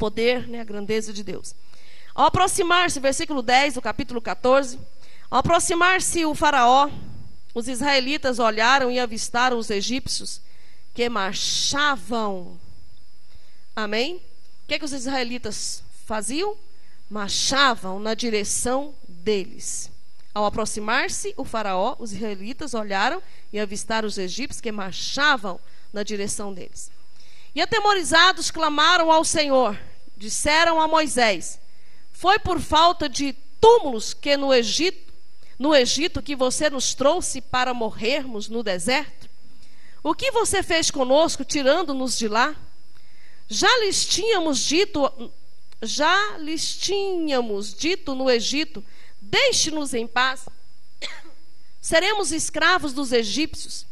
poder, né, a grandeza de Deus. Ao aproximar-se, versículo 10 do capítulo 14, ao aproximar-se o faraó, os israelitas olharam e avistaram os egípcios que marchavam. Amém? O que os israelitas faziam? Marchavam na direção deles. Ao aproximar-se o faraó, os israelitas olharam e avistaram os egípcios que marchavam na direção deles. E atemorizados clamaram ao Senhor, disseram a Moisés: foi por falta de túmulos que no Egito que você nos trouxe para morrermos no deserto? O que você fez conosco, tirando-nos de lá? Já lhes tínhamos dito no Egito: deixe-nos em paz, seremos escravos dos egípcios.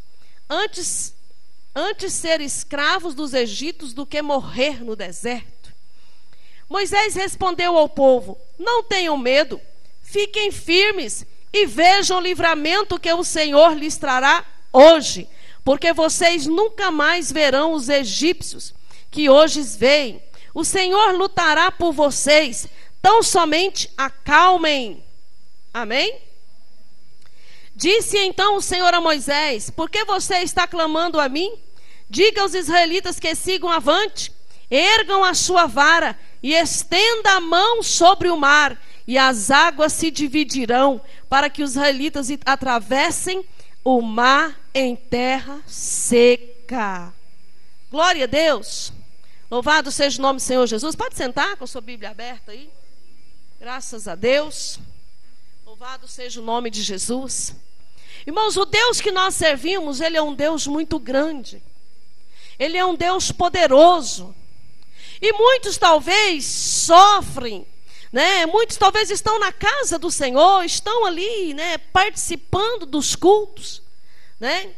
Antes ser escravos dos egípcios do que morrer no deserto. Moisés respondeu ao povo: não tenham medo, fiquem firmes e vejam o livramento que o Senhor lhes trará hoje, porque vocês nunca mais verão os egípcios que hoje veem. O Senhor lutará por vocês, tão somente acalmem. Amém? Disse então o Senhor a Moisés: por que você está clamando a mim? Diga aos israelitas que sigam avante, ergam a sua vara e estenda a mão sobre o mar, e as águas se dividirão, para que os israelitas atravessem o mar em terra seca. Glória a Deus. Louvado seja o nome do Senhor Jesus. Pode sentar com a sua Bíblia aberta aí. Graças a Deus. Louvado seja o nome de Jesus. Irmãos, o Deus que nós servimos, Ele é um Deus muito grande. Ele é um Deus poderoso. E muitos talvez sofrem, né? Muitos talvez estão na casa do Senhor, estão ali, né, participando dos cultos, né?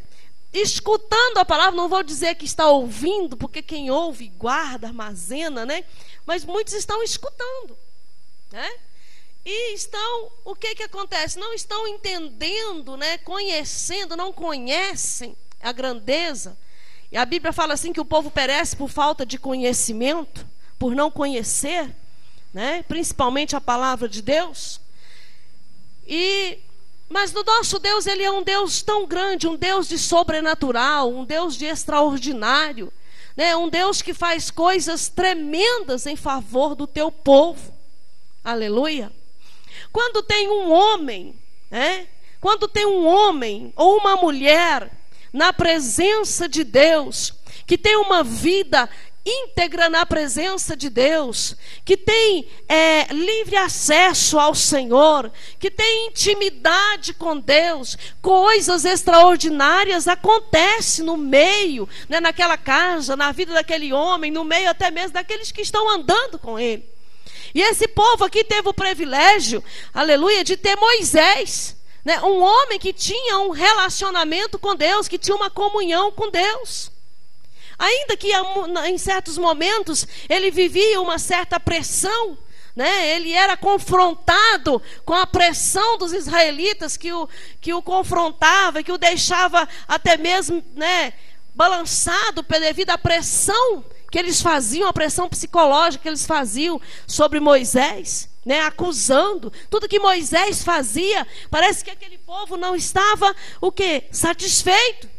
Escutando a palavra. Não vou dizer que está ouvindo, porque quem ouve guarda, armazena, né? Mas muitos estão escutando, né? E estão, o que acontece? Não estão entendendo, né? Conhecendo, não conhecem a grandeza. E a Bíblia fala assim que o povo perece por falta de conhecimento, por não conhecer, né? Principalmente a palavra de Deus. Mas o nosso Deus, Ele é um Deus tão grande, um Deus de sobrenatural, um Deus de extraordinário, né? Um Deus que faz coisas tremendas em favor do teu povo. Aleluia. Quando tem um homem, né? Quando tem um homem ou uma mulher na presença de Deus, que tem uma vida íntegra na presença de Deus, que tem livre acesso ao Senhor, que tem intimidade com Deus, coisas extraordinárias acontecem no meio, né, naquela casa, na vida daquele homem, no meio até mesmo daqueles que estão andando com ele. E esse povo aqui teve o privilégio, aleluia, de ter Moisés, né, um homem que tinha um relacionamento com Deus, que tinha uma comunhão com Deus. Ainda que em certos momentos ele vivia uma certa pressão, né? Ele era confrontado com a pressão dos israelitas que o confrontava, que o deixava até mesmo, né, balançado devido à pressão que eles faziam, a pressão psicológica que eles faziam sobre Moisés, né, acusando. Tudo que Moisés fazia, parece que aquele povo não estava o quê? Satisfeito.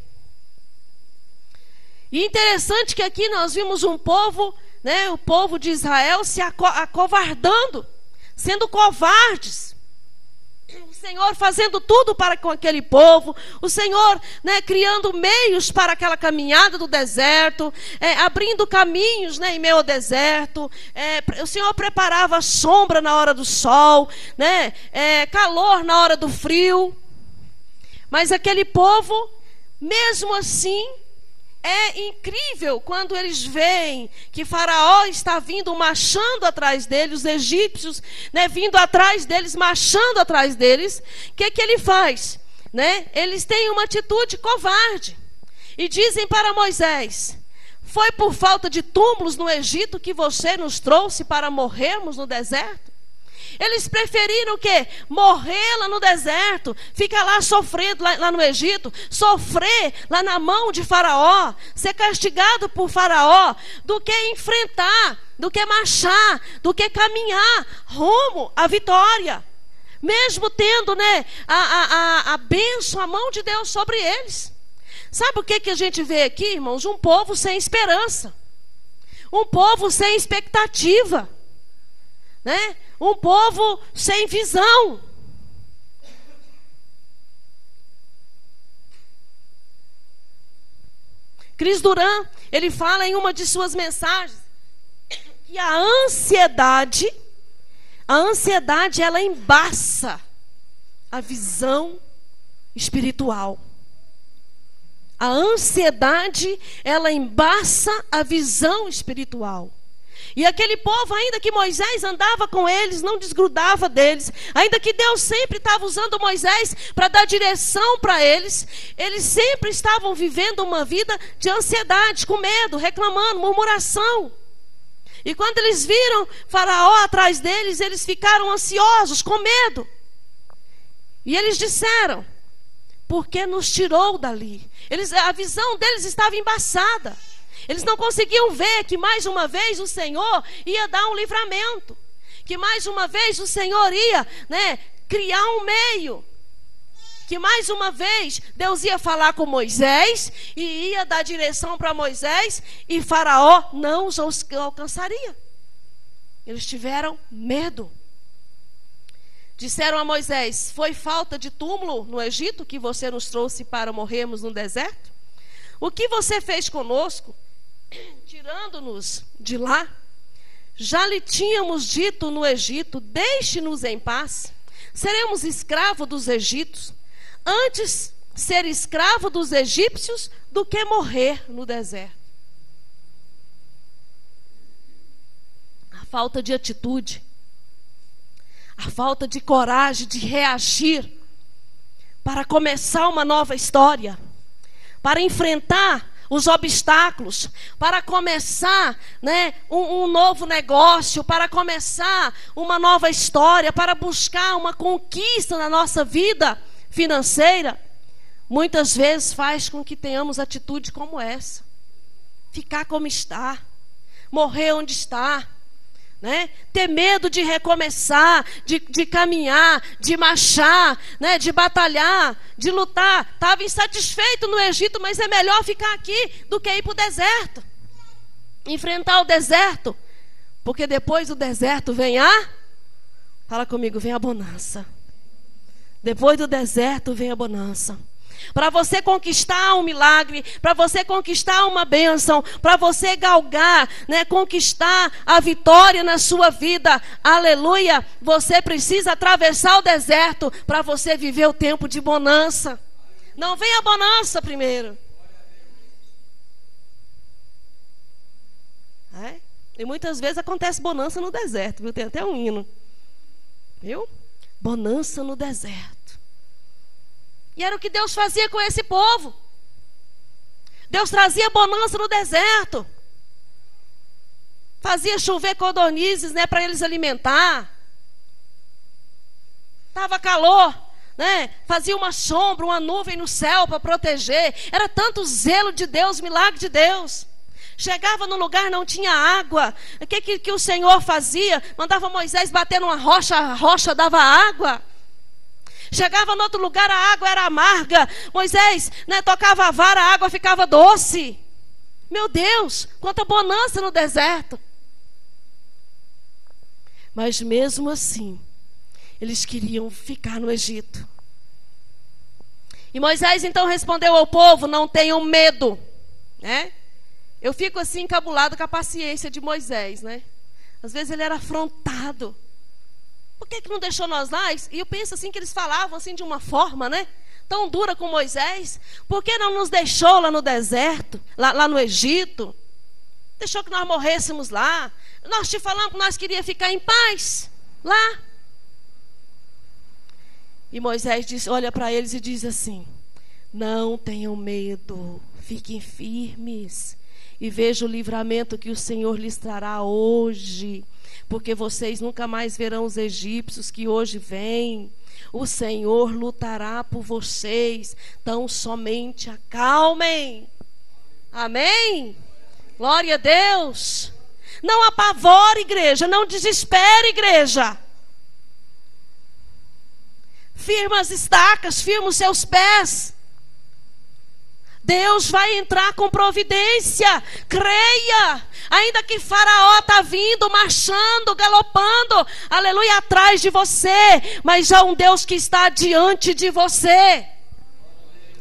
E interessante que aqui nós vimos um povo, né, o povo de Israel se acovardando, sendo covardes. O Senhor fazendo tudo para com aquele povo, o Senhor, né, criando meios para aquela caminhada do deserto, abrindo caminhos, né, em meio ao deserto. O Senhor preparava sombra na hora do sol, né, calor na hora do frio. Mas aquele povo, mesmo assim, é incrível quando eles veem que Faraó está vindo marchando atrás deles, os egípcios, né, vindo atrás deles, marchando atrás deles. O que ele faz? Né? Eles têm uma atitude covarde e dizem para Moisés: foi por falta de túmulos no Egito que você nos trouxe para morrermos no deserto? Eles preferiram o quê? Morrer lá no deserto, ficar lá sofrendo lá no Egito, sofrer lá na mão de Faraó, ser castigado por Faraó, do que enfrentar do que marchar, do que caminhar rumo à vitória. Mesmo tendo, né, a bênção, a mão de Deus sobre eles. Sabe o que a gente vê aqui, irmãos? Um povo sem esperança. Um povo sem expectativa. Né? Um povo sem visão. Chris Duran, ele fala em uma de suas mensagens que a ansiedade ela embaça a visão espiritual. A ansiedade, ela embaça a visão espiritual. E aquele povo, ainda que Moisés andava com eles, não desgrudava deles, ainda que Deus sempre estava usando Moisés para dar direção para eles, eles sempre estavam vivendo uma vida de ansiedade, com medo, reclamando, murmuração. E quando eles viram Faraó atrás deles, eles ficaram ansiosos, com medo. E eles disseram: por que nos tirou dali? A visão deles estava embaçada. Eles não conseguiam ver que mais uma vez o Senhor ia dar um livramento. Que mais uma vez o Senhor ia, né, criar um meio. Que mais uma vez Deus ia falar com Moisés e ia dar direção para Moisés e Faraó não os alcançaria. Eles tiveram medo. Disseram a Moisés: foi falta de túmulo no Egito que você nos trouxe para morrermos no deserto? O que você fez conosco, tirando-nos de lá? Já lhe tínhamos dito no Egito: deixe-nos em paz, seremos escravos dos egípcios. Antes ser escravo dos egípcios do que morrer no deserto. A falta de atitude, a falta de coragem de reagir para começar uma nova história, para enfrentar os obstáculos, para começar, né, um novo negócio, para começar uma nova história, para buscar uma conquista na nossa vida financeira, muitas vezes faz com que tenhamos atitude como essa. Ficar como está, morrer onde está, né? Ter medo de recomeçar, de caminhar, de marchar, né? De batalhar, de lutar. Estava insatisfeito no Egito, mas é melhor ficar aqui do que ir para o deserto. Enfrentar o deserto, porque depois do deserto vem fala comigo, vem a bonança. Depois do deserto vem a bonança. Para você conquistar um milagre, para você conquistar uma bênção, para você galgar, né, conquistar a vitória na sua vida, aleluia, você precisa atravessar o deserto para você viver o tempo de bonança. Não vem a bonança primeiro. E muitas vezes acontece bonança no deserto, viu? Tem até um hino, viu? Bonança no deserto. E era o que Deus fazia com esse povo. Deus trazia bonança no deserto. Fazia chover codornizes, né, para eles alimentar. Estava calor, né? Fazia uma sombra, uma nuvem no céu para proteger. Era tanto zelo de Deus, milagre de Deus. Chegava no lugar, não tinha água. O que o Senhor fazia? Mandava Moisés bater numa rocha, a rocha dava água. Chegava no outro lugar, a água era amarga. Moisés, né, tocava a vara, a água ficava doce. Meu Deus, quanta bonança no deserto. Mas mesmo assim, eles queriam ficar no Egito. E Moisés então respondeu ao povo: não tenham medo, né? Eu fico assim encabulado com a paciência de Moisés, né? Às vezes ele era afrontado. Por que não deixou nós lá? E eu penso assim que eles falavam assim de uma forma, né, tão dura com Moisés. Por que não nos deixou lá no deserto, lá no Egito? Deixou que nós morrêssemos lá. Nós te falamos que nós queríamos ficar em paz lá. E Moisés olha para eles e diz assim: não tenham medo, fiquem firmes e vejam o livramento que o Senhor lhes trará hoje. Porque vocês nunca mais verão os egípcios que hoje vêm. O Senhor lutará por vocês. Então somente acalmem. Amém? Glória a Deus. Não apavore, igreja. Não desespere, igreja. Firma as estacas, firma os seus pés. Deus vai entrar com providência. Creia. Ainda que Faraó está vindo, marchando, galopando, aleluia, atrás de você, mas há um Deus que está diante de você.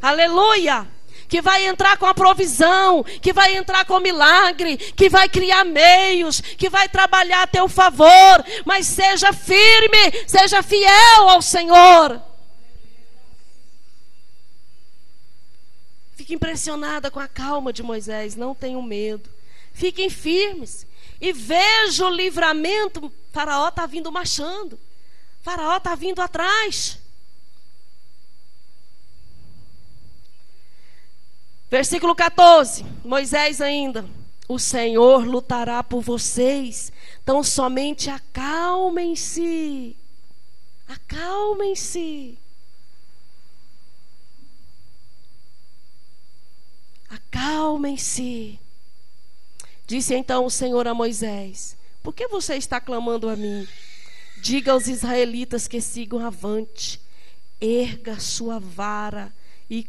Aleluia. Que vai entrar com a provisão, que vai entrar com o milagre, que vai criar meios, que vai trabalhar a teu favor. Mas seja firme, seja fiel ao Senhor. Fique impressionada com a calma de Moisés, não tenham medo. Fiquem firmes e veja o livramento. Faraó está vindo marchando. Faraó está vindo atrás. Versículo 14, Moisés ainda. O Senhor lutará por vocês, então somente acalmem-se. Acalmem-se. Acalmem-se. Disse então o Senhor a Moisés: por que você está clamando a mim? Diga aos israelitas que sigam avante. Erga sua vara e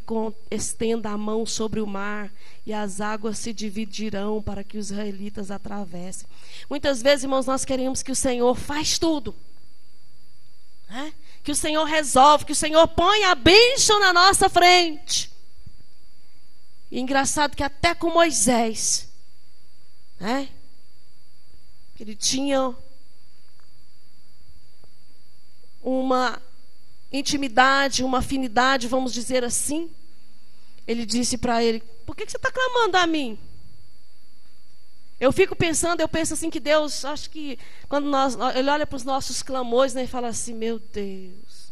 estenda a mão sobre o mar, e as águas se dividirão para que os israelitas atravessem. Muitas vezes, irmãos, nós queremos que o Senhor faz tudo, né? Que o Senhor resolve, que o Senhor põe a bênção na nossa frente. E engraçado que até com Moisés, né? Ele tinha uma intimidade, uma afinidade, vamos dizer assim. Ele disse para ele: por que você está clamando a mim? Eu fico pensando, eu penso assim que Deus, acho que quando Ele olha para os nossos clamores, né, e fala assim: meu Deus,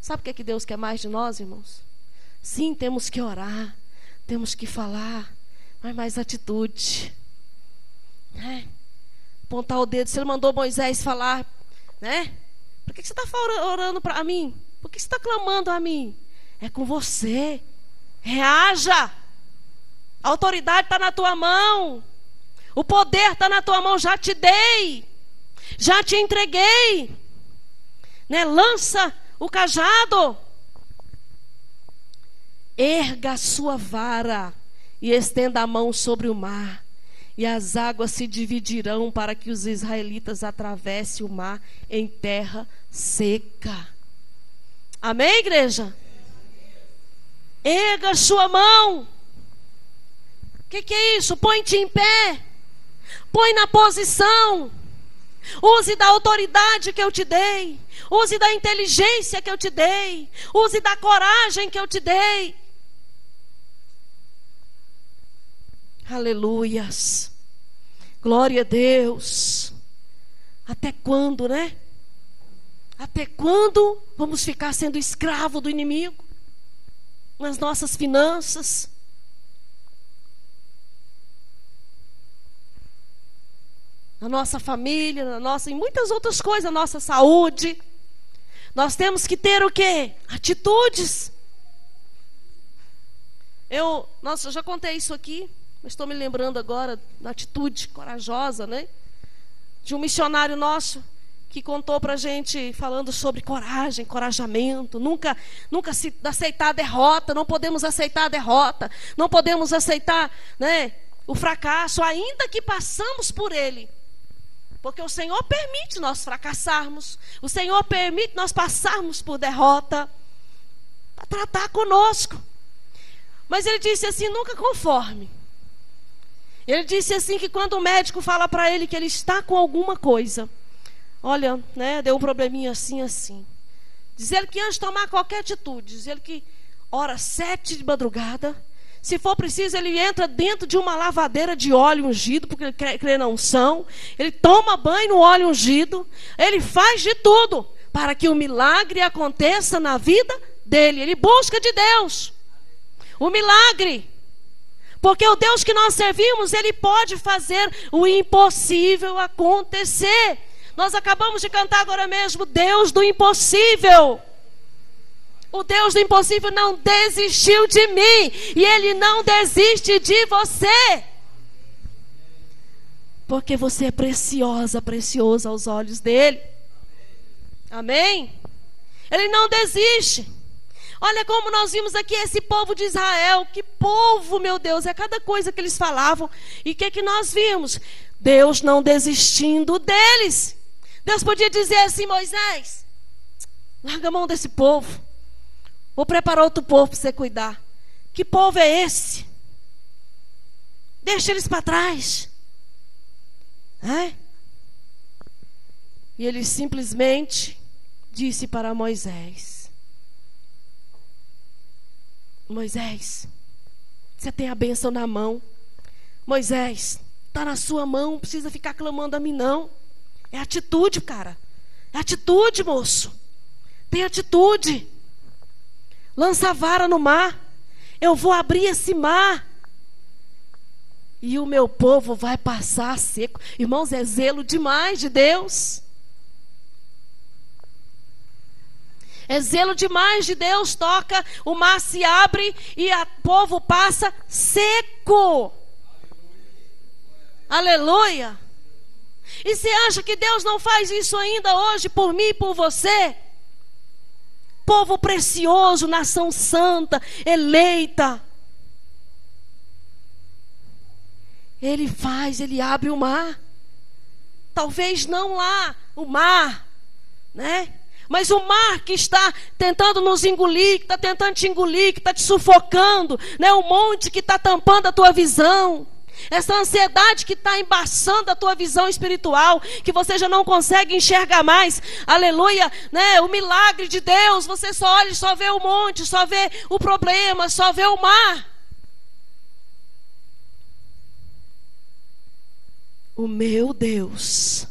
sabe o que é que Deus quer mais de nós, irmãos? Sim, temos que orar, temos que falar, mas mais atitude, né? Apontar o dedo. Se Ele mandou Moisés falar, né? Por que você está orando para mim? Por que você está clamando a mim? É com você. Reaja. A autoridade está na tua mão. O poder está na tua mão. Já te dei. Já te entreguei. Né? Lança o cajado. Erga a sua vara e estenda a mão sobre o mar, e as águas se dividirão para que os israelitas atravessem o mar em terra seca. Amém, igreja? Erga a sua mão. O que é isso? Põe-te em pé. Põe na posição. Use da autoridade que eu te dei. Use da inteligência que eu te dei. Use da coragem que eu te dei. Aleluias. Glória a Deus. Até quando, né? Até quando vamos ficar sendo escravo do inimigo? Nas nossas finanças. Na nossa família, em muitas outras coisas, na nossa saúde. Nós temos que ter o quê? Atitudes. Eu já contei isso aqui, mas estou me lembrando agora da atitude corajosa, né? De um missionário nosso que contou pra gente, falando sobre coragem, encorajamento, nunca se aceitar a derrota. Não podemos aceitar a derrota, não podemos aceitar, né, o fracasso, ainda que passamos por ele, porque o Senhor permite nós fracassarmos, o Senhor permite nós passarmos por derrota, para tratar conosco. Mas ele disse assim: nunca conforme. Ele disse assim, que quando o médico fala para ele que ele está com alguma coisa, olha, né, deu um probleminha assim, assim. Diz ele que antes de tomar qualquer atitude, diz ele que ora 7 de madrugada, se for preciso, ele entra dentro de uma lavadeira de óleo ungido, porque ele crê na unção. Ele toma banho no óleo ungido. Ele faz de tudo para que o milagre aconteça na vida dele. Ele busca de Deus o milagre. Porque o Deus que nós servimos, Ele pode fazer o impossível acontecer. Nós acabamos de cantar agora mesmo: Deus do impossível. O Deus do impossível não desistiu de mim, e Ele não desiste de você. Porque você é preciosa, precioso aos olhos dele. Amém? Ele não desiste. Olha como nós vimos aqui esse povo de Israel. Que povo, meu Deus, é cada coisa que eles falavam. E o que nós vimos? Deus não desistindo deles. Deus podia dizer assim: Moisés, larga a mão desse povo. Vou preparar outro povo para você cuidar. Que povo é esse? Deixa eles para trás. E ele simplesmente disse para Moisés: Moisés, você tem a bênção na mão. Moisés, está na sua mão, não precisa ficar clamando a mim não. É atitude, cara. É atitude, moço. Tem atitude. Lança a vara no mar. Eu vou abrir esse mar. E o meu povo vai passar seco. Irmãos, é zelo demais de Deus. É zelo demais de Deus. Toca, o mar se abre e o povo passa seco. Aleluia. E você acha que Deus não faz isso ainda hoje por mim e por você? Povo precioso, nação santa, eleita. Ele faz, ele abre o mar. Talvez não lá, o mar, né? Mas o mar que está tentando nos engolir, que está tentando te engolir, que está te sufocando, né? O monte que está tampando a tua visão. Essa ansiedade que está embaçando a tua visão espiritual, que você já não consegue enxergar mais. Aleluia, né? O milagre de Deus, você só olha e só vê o monte, só vê o problema, só vê o mar. O meu Deus,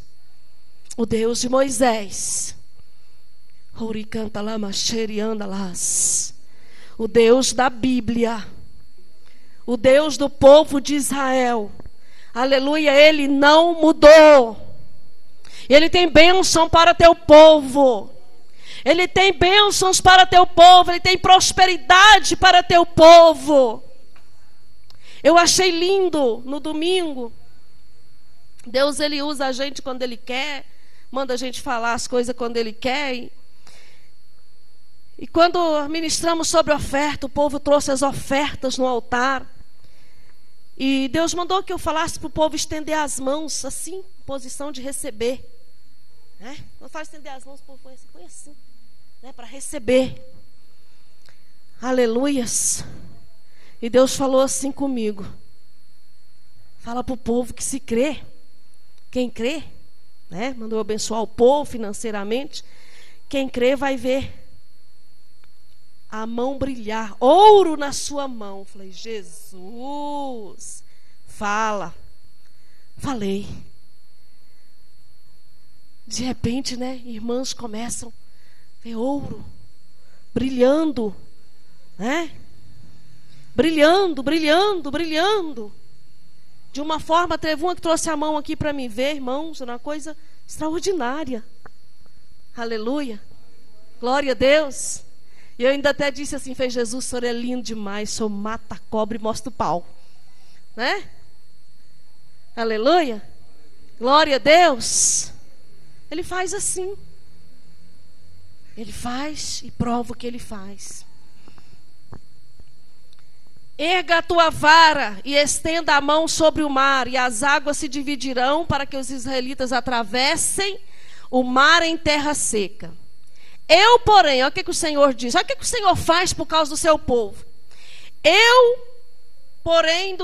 o Deus de Moisés, o Deus da Bíblia, o Deus do povo de Israel, aleluia, ele não mudou. Ele tem bênção para teu povo. Ele tem bênçãos para teu povo. Ele tem prosperidade para teu povo. Eu achei lindo no domingo. Deus, ele usa a gente quando ele quer. Manda a gente falar as coisas quando ele quer. E quando ministramos sobre oferta, o povo trouxe as ofertas no altar. E Deus mandou que eu falasse para o povo estender as mãos assim, em posição de receber. Né? Não faz estender as mãos, o povo põe assim, né? Para receber. Aleluias. E Deus falou assim comigo: fala para o povo que se crê, quem crê, né? Mandou abençoar o povo financeiramente. Quem crê vai ver a mão brilhar, ouro na sua mão. Falei: Jesus, fala. Falei. De repente, né, irmãs começam a ver ouro brilhando, né? Brilhando, brilhando, brilhando. De uma forma, teve uma que trouxe a mão aqui para mim ver, irmãos, era uma coisa extraordinária. Aleluia. Glória a Deus. E eu ainda até disse assim: fez Jesus, o senhor é lindo demais, o senhor mata a cobra e mostra o pau, né? Aleluia. Glória a Deus. Ele faz assim. Ele faz e prova o que ele faz. Erga a tua vara e estenda a mão sobre o mar, e as águas se dividirão para que os israelitas atravessem o mar em terra seca. Eu, porém, olha o que o Senhor diz, olha o que o Senhor faz por causa do seu povo. Eu, porém,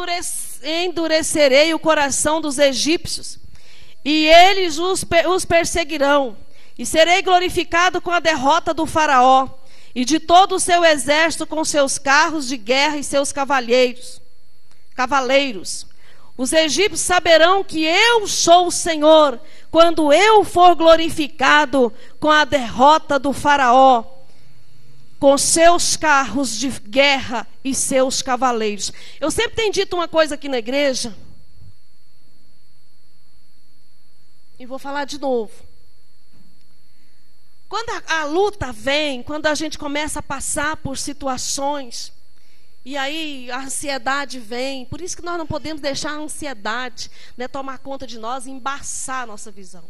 endurecerei o coração dos egípcios, e eles os perseguirão, e serei glorificado com a derrota do faraó, e de todo o seu exército com seus carros de guerra e seus cavaleiros. Os egípcios saberão que eu sou o Senhor, quando eu for glorificado com a derrota do faraó, com seus carros de guerra e seus cavaleiros. Eu sempre tenho dito uma coisa aqui na igreja, e vou falar de novo. Quando a luta vem, quando a gente começa a passar por situações E aí a ansiedade vem. Por isso que nós não podemos deixar a ansiedade, né, tomar conta de nós e embaçar a nossa visão.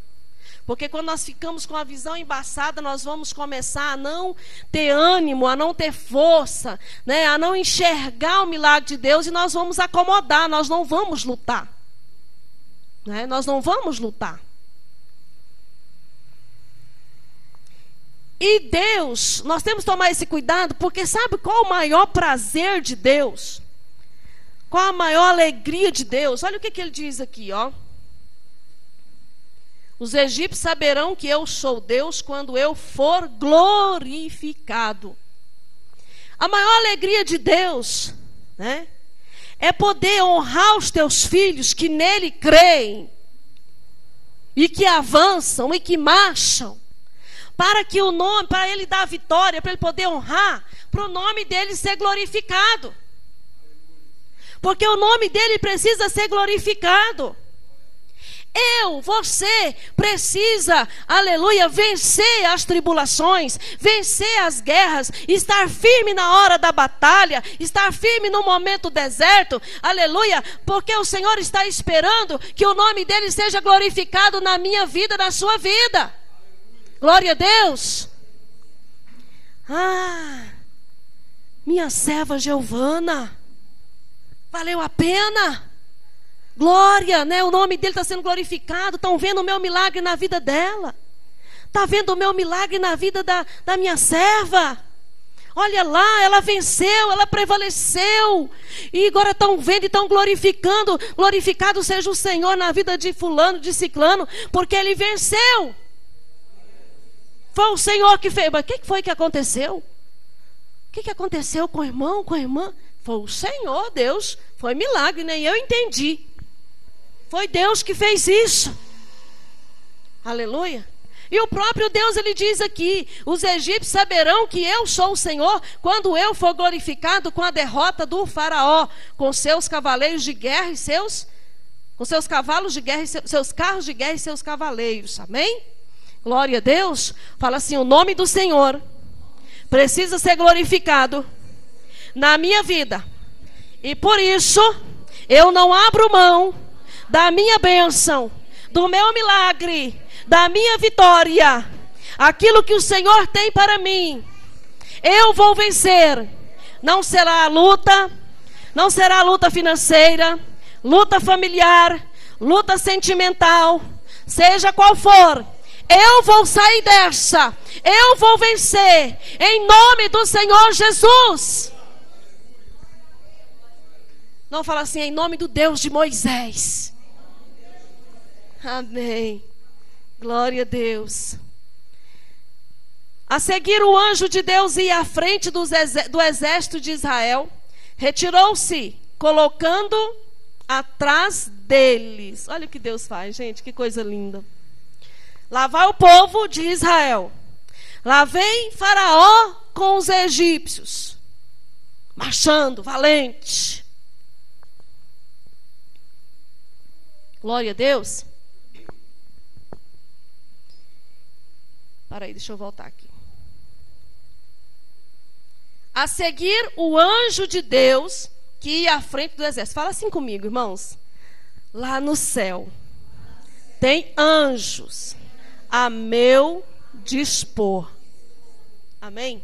Porque quando nós ficamos com a visão embaçada, nós vamos começar a não ter ânimo, a não ter força, né, a não enxergar o milagre de Deus, e nós vamos acomodar, nós não vamos lutar. Né? Nós não vamos lutar. E Deus, nós temos que tomar esse cuidado, porque sabe qual o maior prazer de Deus? Qual a maior alegria de Deus? Olha o que ele diz aqui, ó. Os egípcios saberão que eu sou Deus quando eu for glorificado. A maior alegria de Deus, né, é poder honrar os teus filhos que nele creem e que avançam e que marcham, para que o nome, para ele dar a vitória, para ele poder honrar, para o nome dele ser glorificado. Porque o nome dele precisa ser glorificado. Você precisa, aleluia, vencer as tribulações, vencer as guerras, estar firme na hora da batalha, estar firme no momento deserto, aleluia, porque o Senhor está esperando que o nome dele seja glorificado na minha vida, na sua vida. Glória a Deus. Minha serva Giovana, valeu a pena. Glória, né? O nome dele está sendo glorificado. Estão vendo o meu milagre na vida dela. Está vendo o meu milagre na vida da minha serva. Olha lá, ela venceu, ela prevaleceu. E agora estão vendo e estão glorificando. Glorificado seja o Senhor na vida de fulano, de ciclano, porque ele venceu. Foi o Senhor que fez. Mas o que foi que aconteceu? O que aconteceu com o irmão, com a irmã? Foi o Senhor, Deus. Foi milagre, nem eu entendi. Foi Deus que fez isso. Aleluia. E o próprio Deus, ele diz aqui: os egípcios saberão que eu sou o Senhor quando eu for glorificado com a derrota do faraó, com seus cavaleiros de guerra e com seus cavalos de guerra e seus carros de guerra e seus cavaleiros. Amém? Glória a Deus. Fala assim: o nome do Senhor precisa ser glorificado na minha vida. E por isso eu não abro mão da minha bênção, do meu milagre, da minha vitória. Aquilo que o Senhor tem para mim, eu vou vencer. Não será a luta, não será a luta financeira, luta familiar, luta sentimental, seja qual for. Eu vou sair dessa, eu vou vencer, em nome do Senhor Jesus. Não fala assim: em nome do Deus de Moisés. Amém. Glória a Deus. A seguir, o anjo de Deus ia à frente do exército de Israel, retirou-se, colocando atrás deles. Olha o que Deus faz, gente, que coisa linda. Lá vai o povo de Israel. Lá vem Faraó com os egípcios, marchando, valente. Glória a Deus. Para aí, deixa eu voltar aqui. A seguir, o anjo de Deus que ia à frente do exército. Fala assim comigo, irmãos. Lá no céu tem anjos a meu dispor. Amém?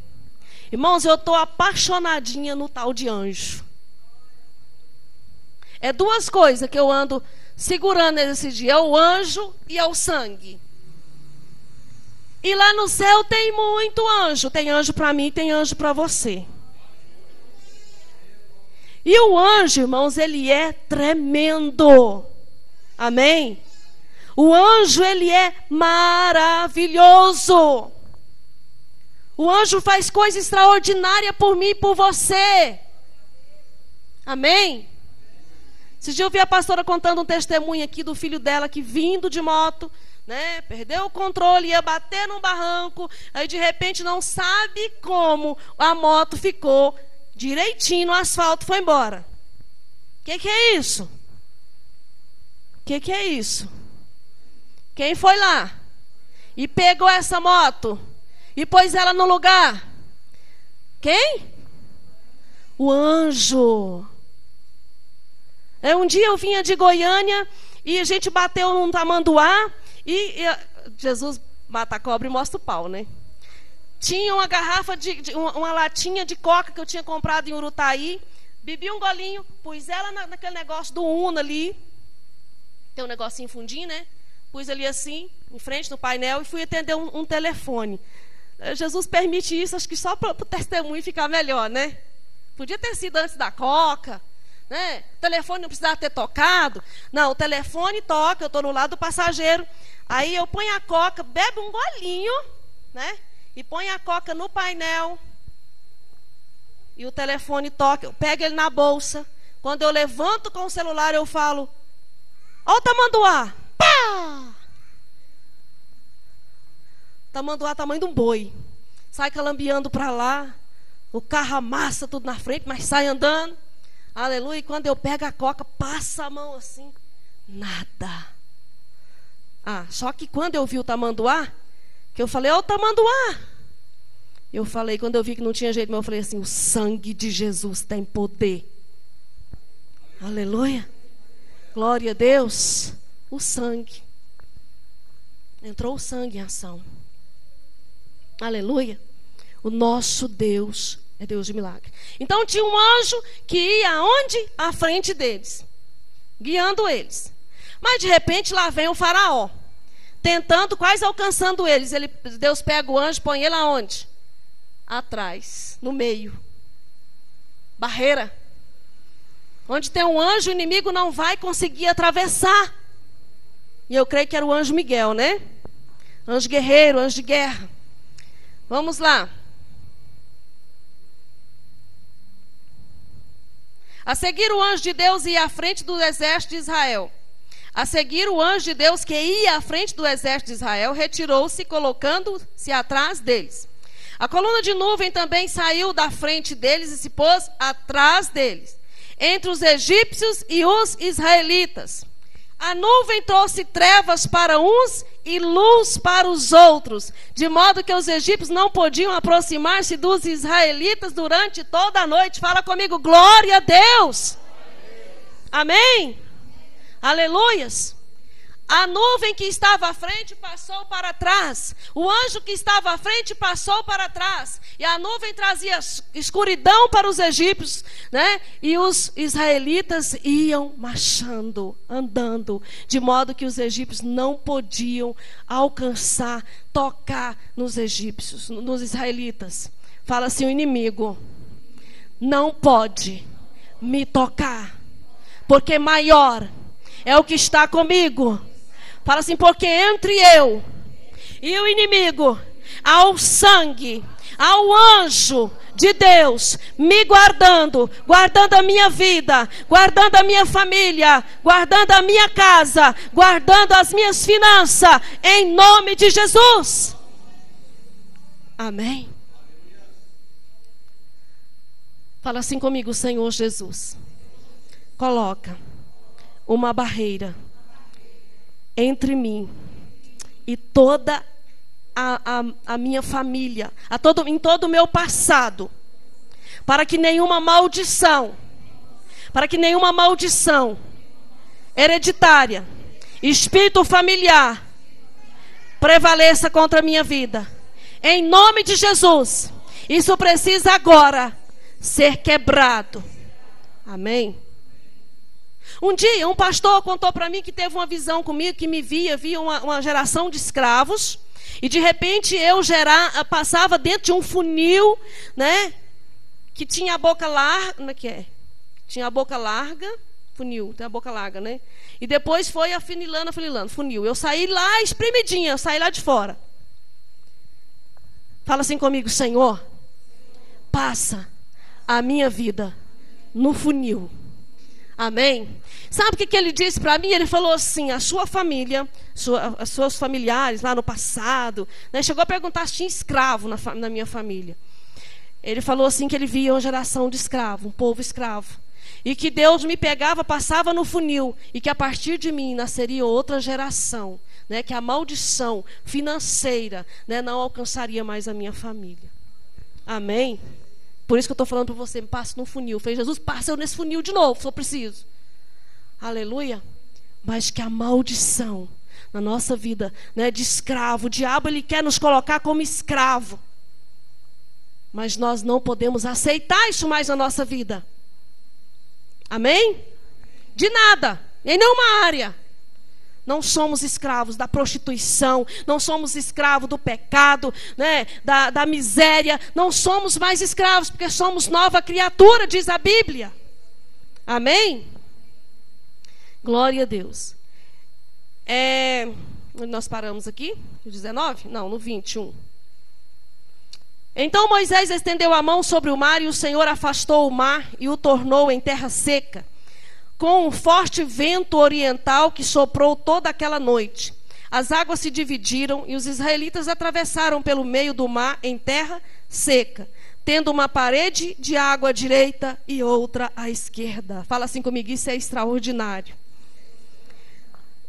Irmãos, eu estou apaixonadinha no tal de anjo. É duas coisas que eu ando segurando nesse dia: é o anjo e é o sangue. E lá no céu tem muito anjo. Tem anjo para mim, tem anjo para você. E o anjo, irmãos, ele é tremendo. Amém? O anjo, ele é maravilhoso. O anjo faz coisa extraordinária por mim e por você. Amém? Esse dia eu vi a pastora contando um testemunho aqui do filho dela que vindo de moto, né, perdeu o controle, ia bater num barranco, aí de repente não sabe como a moto ficou direitinho no asfalto, foi embora. O que é isso? O que é isso? Quem foi lá e pegou essa moto e pôs ela no lugar? Quem? O anjo. Um dia eu vinha de Goiânia e a gente bateu num tamanduá e Jesus mata a cobra e mostra o pau, né? Tinha uma garrafa uma latinha de coca que eu tinha comprado em Urutaí. Bebi um golinho, pus ela naquele negócio do Uno ali. Tem um negocinho fundinho, né? Pus ali assim, em frente no painel e fui atender um telefone. Jesus permite isso, acho que só para o testemunho ficar melhor, né? Podia ter sido antes da coca, né? O telefone não precisava ter tocado. Não, o telefone toca, eu estou no lado do passageiro. Aí eu ponho a coca, bebo um golinho, né? E ponho a coca no painel. E o telefone toca, eu pego ele na bolsa. Quando eu levanto com o celular, eu falo: ó o tamanduá. Pá! Tamanduá tamanho de um boi. Sai calambeando para lá. O carro amassa tudo na frente, mas sai andando. Aleluia. E quando eu pego a coca, passa a mão assim. Nada. Só que quando eu vi o tamanduá, que eu falei: ó o tamanduá. Eu falei, quando eu vi que não tinha jeito, eu falei assim: o sangue de Jesus tem poder. Aleluia. Glória a Deus. O sangue. Entrou o sangue em ação. Aleluia. O nosso Deus é Deus de milagre. Então tinha um anjo que ia aonde? À frente deles, guiando eles. Mas de repente lá vem o faraó, tentando, quase alcançando eles. Deus pega o anjo, põe ele aonde? Atrás, no meio. Barreira. Onde tem um anjo, o inimigo não vai conseguir atravessar. E eu creio que era o anjo Miguel, né? Anjo guerreiro, anjo de guerra. Vamos lá. A seguir o anjo de Deus ia à frente do exército de Israel. A seguir o anjo de Deus que ia à frente do exército de Israel retirou-se, colocando-se atrás deles. A coluna de nuvem também saiu da frente deles e se pôs atrás deles, entre os egípcios e os israelitas. A nuvem trouxe trevas para uns e luz para os outros, de modo que os egípcios não podiam aproximar-se dos israelitas durante toda a noite. Fala comigo, glória a Deus. Amém? Aleluias. A nuvem que estava à frente passou para trás. O anjo que estava à frente passou para trás. E a nuvem trazia escuridão para os egípcios, né? E os israelitas iam marchando, andando, de modo que os egípcios não podiam alcançar, tocar nos egípcios, nos israelitas. Fala assim: o inimigo não pode me tocar, porque maior é o que está comigo. Fala assim: porque entre eu e o inimigo há o sangue, há o anjo de Deus me guardando, guardando a minha vida, guardando a minha família, guardando a minha casa, guardando as minhas finanças, em nome de Jesus. Amém? Fala assim comigo: Senhor Jesus, coloca uma barreira entre mim e toda a minha família, em todo o meu passado, para que nenhuma maldição hereditária, espírito familiar, prevaleça contra a minha vida. Em nome de Jesus, isso precisa agora ser quebrado. Amém? Um dia, um pastor contou para mim que teve uma visão comigo, que me via uma geração de escravos, e de repente eu passava dentro de um funil, né? Que tinha a boca larga, como é que é? Tinha a boca larga, funil, tem a boca larga, né? E depois foi afunilando, funil. Eu saí lá espremidinha, eu saí lá de fora. Fala assim comigo: Senhor, passa a minha vida no funil. Amém? Sabe o que ele disse para mim? Ele falou assim: a sua família, os seus familiares lá no passado, né, chegou a perguntar se tinha escravo na minha família. Ele falou assim que ele via uma geração de escravo, um povo escravo, e que Deus me pegava, passava no funil, e que a partir de mim nasceria outra geração, né, que a maldição financeira, né, não alcançaria mais a minha família. Amém? Por isso que eu estou falando para você, me passe num funil. Eu falei, Jesus, passa eu nesse funil de novo, se eu preciso. Aleluia. Mas que a maldição na nossa vida, né, de escravo, o diabo ele quer nos colocar como escravo. Mas nós não podemos aceitar isso mais na nossa vida. Amém? De nada, em nenhuma área. Não somos escravos da prostituição, não somos escravos do pecado, né, da miséria. Não somos mais escravos, porque somos nova criatura, diz a Bíblia. Amém? Glória a Deus. Nós paramos aqui? No 19? Não, no 21. Então Moisés estendeu a mão sobre o mar, e o Senhor afastou o mar e o tornou em terra seca, com um forte vento oriental que soprou toda aquela noite. As águas se dividiram e os israelitas atravessaram pelo meio do mar em terra seca, tendo uma parede de água à direita e outra à esquerda. Fala assim comigo, isso é extraordinário.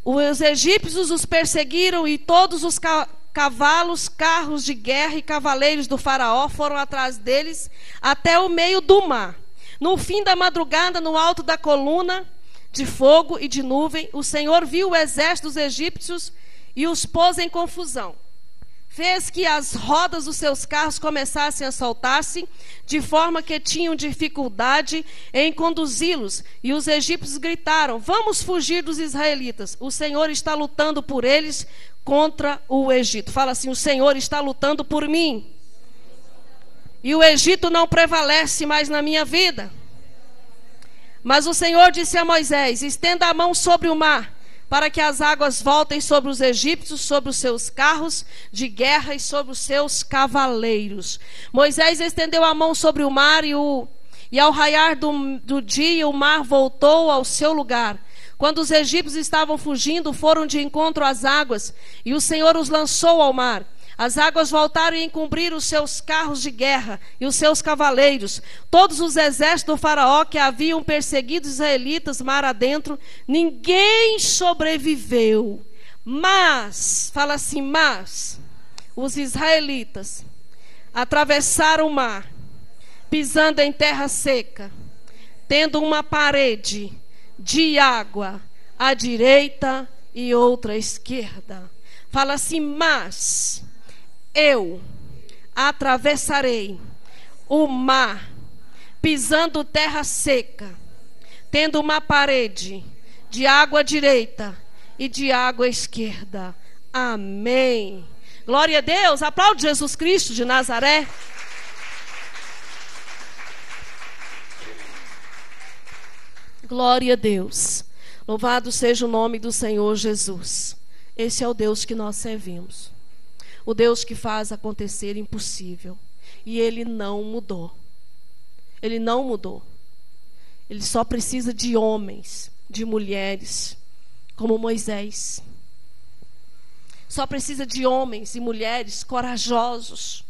Os egípcios os perseguiram e todos os cavalos, carros de guerra e cavaleiros do faraó foram atrás deles até o meio do mar. No fim da madrugada, no alto da coluna de fogo e de nuvem, o Senhor viu o exército dos egípcios e os pôs em confusão. Fez que as rodas dos seus carros começassem a soltar-se, de forma que tinham dificuldade em conduzi-los. E os egípcios gritaram: vamos fugir dos israelitas. O Senhor está lutando por eles contra o Egito. Fala assim: o Senhor está lutando por mim. E o Egito não prevalece mais na minha vida. Mas o Senhor disse a Moisés: estenda a mão sobre o mar, para que as águas voltem sobre os egípcios, sobre os seus carros de guerra e sobre os seus cavaleiros. Moisés estendeu a mão sobre o mar e ao raiar do dia o mar voltou ao seu lugar. Quando os egípcios estavam fugindo, foram de encontro às águas, e o Senhor os lançou ao mar. As águas voltaram e encobriram os seus carros de guerra e os seus cavaleiros. Todos os exércitos do faraó que haviam perseguido os israelitas mar adentro, ninguém sobreviveu. Mas, fala assim, mas os israelitas atravessaram o mar, pisando em terra seca, tendo uma parede de água à direita e outra à esquerda. Fala assim, mas eu atravessarei o mar, pisando terra seca, tendo uma parede de água à direita e de água à esquerda. Amém. Glória a Deus. Aplaude Jesus Cristo de Nazaré. Glória a Deus. Louvado seja o nome do Senhor Jesus. Esse é o Deus que nós servimos. O Deus que faz acontecer impossível. E Ele não mudou. Ele não mudou. Ele só precisa de homens, de mulheres, como Moisés. Só precisa de homens e mulheres corajosos,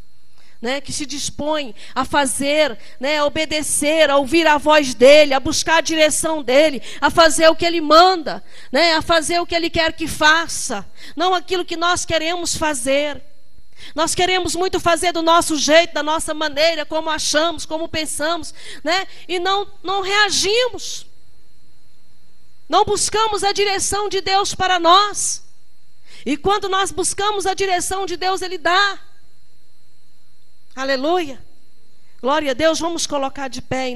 né, que se dispõem a fazer, né, a obedecer, a ouvir a voz dEle, a buscar a direção dEle, a fazer o que Ele manda, né, a fazer o que Ele quer que faça, não aquilo que nós queremos fazer. Nós queremos muito fazer do nosso jeito, da nossa maneira, como achamos, como pensamos, né, e não reagimos. Não buscamos a direção de Deus para nós. E quando nós buscamos a direção de Deus, Ele dá. Aleluia. Glória a Deus. Vamos colocar de pé em